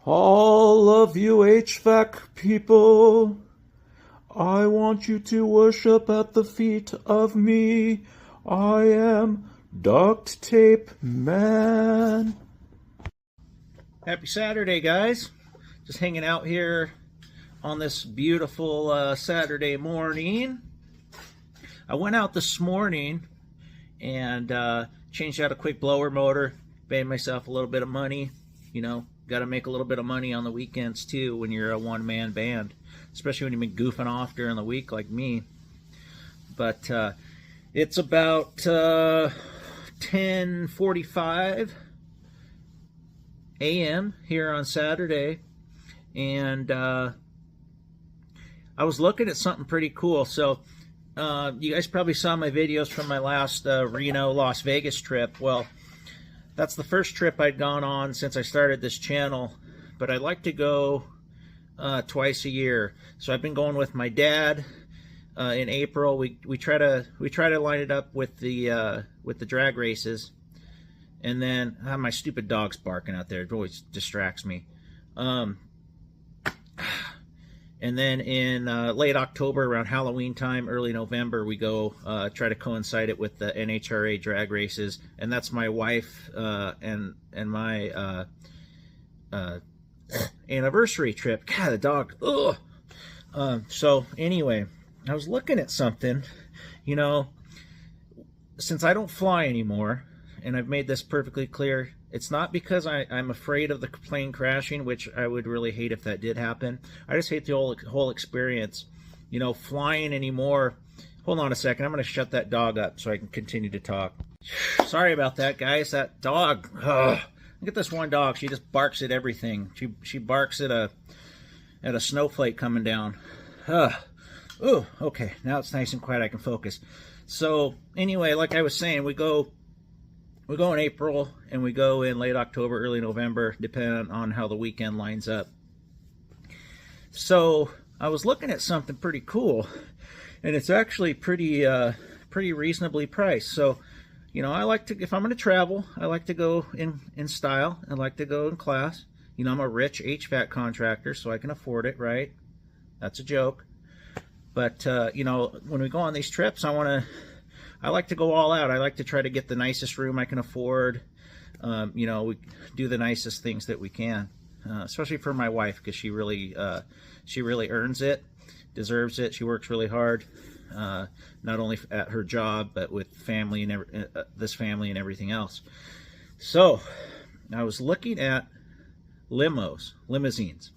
All of you HVAC people, I want you to worship at the feet of me. I am Duct Tape Man. Happy Saturday, guys. Just hanging out here on this beautiful Saturday morning. I went out this morning and changed out a quick blower motor, made myself a little bit of money. You know, got to make a little bit of money on the weekends too when you're a one-man band, especially when you've been goofing off during the week like me. But it's about 10:45 a.m. here on Saturday, and I was looking at something pretty cool. So you guys probably saw my videos from my last Reno, Las Vegas trip. Well, that's the first trip I'd gone on since I started this channel, but I like to go twice a year. So I've been going with my dad in April. We try to line it up with the drag races, and then my stupid dog's barking out there. It always distracts me. And then in late October, around Halloween time, early November, we go try to coincide it with the NHRA drag races, and that's my wife and my anniversary trip. God, the dog. Ugh. So anyway, I was looking at something. You know, since I don't fly anymore, and I've made this perfectly clear, it's not because I'm afraid of the plane crashing, which I would really hate if that did happen. I just hate the whole experience. You know, flying anymore. Hold on a second. I'm going to shut that dog up so I can continue to talk. Sorry about that, guys. That dog. Ugh. Look at this one dog. She just barks at everything. She barks at a snowflake coming down. Ugh. Ooh, okay. Now it's nice and quiet. I can focus. So anyway, like I was saying, we go in April, and we go in late October, early November, depending on how the weekend lines up. So I was looking at something pretty cool, and it's actually pretty reasonably priced. So, you know, I like to, if I'm going to travel, I like to go in style. I like to go in class. You know, I'm a rich HVAC contractor, so I can afford it, right? That's a joke. But, you know, when we go on these trips, I like to go all out. I like to try to get the nicest room I can afford. You know, we do the nicest things that we can, especially for my wife, because she really earns it, deserves it. She works really hard, not only at her job, but with family and this family and everything else. So I was looking at limousines.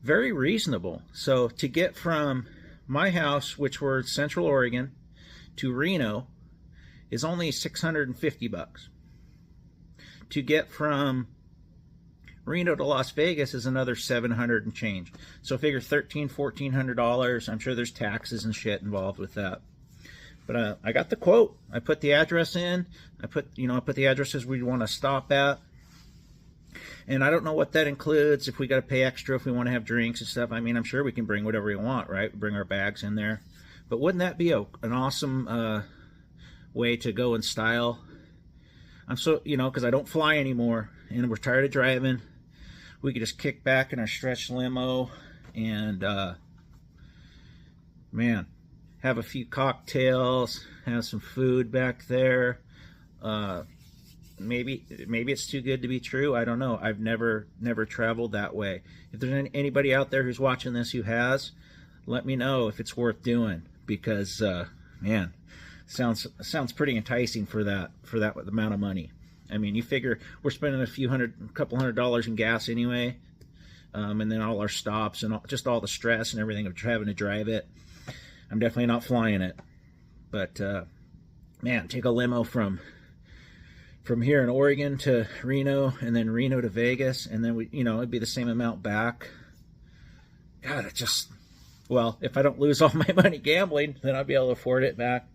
Very reasonable. So to get from my house, which were Central Oregon, to Reno is only $650. To get from Reno to Las Vegas is another $700 and change. So figure $1,400. I'm sure there's taxes and shit involved with that. But I got the quote. I put the address in. I put the addresses we want to stop at. And I don't know what that includes, if we got to pay extra, if we want to have drinks and stuff. I mean, I'm sure we can bring whatever we want, right? Bring our bags in there. But wouldn't that be an awesome way to go in style? I'm so, you know, because I don't fly anymore, and we're tired of driving. We could just kick back in our stretch limo and, man, have a few cocktails, have some food back there. Maybe it's too good to be true. I don't know. I've never traveled that way. If there's anybody out there who's watching this who has, let me know if it's worth doing, because man, sounds pretty enticing for that amount of money. I mean, you figure we're spending a couple $100 in gas anyway, and then all our stops and just all the stress and everything of having to drive it. I'm definitely not flying it, but man, take a limo from here in Oregon to Reno, and then Reno to Vegas, and then it'd be the same amount back. God, well, if I don't lose all my money gambling, then I'll be able to afford it back.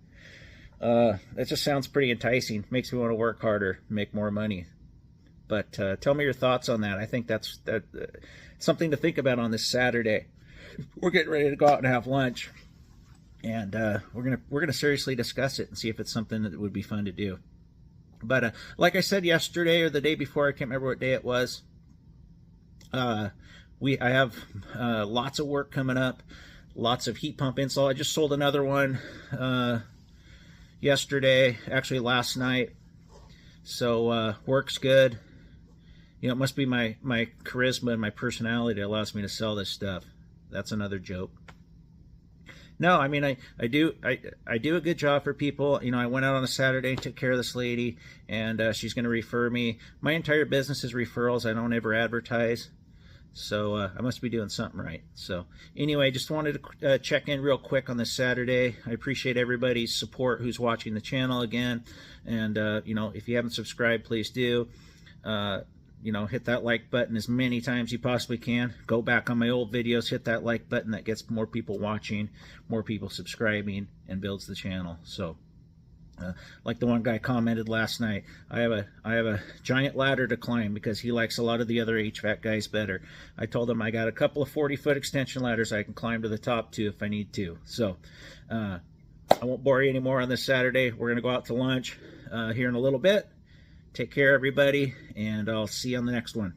That just sounds pretty enticing. Makes me want to work harder, make more money. But tell me your thoughts on that. I think that's something to think about on this Saturday. We're getting ready to go out and have lunch, and we're gonna seriously discuss it and see if it's something that would be fun to do. But like I said yesterday or the day before, I can't remember what day it was. I have lots of work coming up, lots of heat pump install. I just sold another one yesterday, actually last night. So work's good. You know, it must be my charisma and my personality that allows me to sell this stuff. That's another joke. No, I mean, I do a good job for people. You know, I went out on a Saturday and took care of this lady, and she's going to refer me. My entire business is referrals. I don't ever advertise. So I must be doing something right. So anyway, just wanted to check in real quick on this Saturday. I appreciate everybody's support who's watching the channel again. And, you know, if you haven't subscribed, please do. You know, hit that like button as many times you possibly can. Go back on my old videos, hit that like button. That gets more people watching, more people subscribing, and builds the channel. So, like the one guy commented last night, I have a giant ladder to climb because he likes a lot of the other HVAC guys better. I told him I got a couple of 40-foot extension ladders I can climb to the top to if I need to. So, I won't bore you anymore on this Saturday. We're gonna go out to lunch here in a little bit. Take care, everybody, and I'll see you on the next one.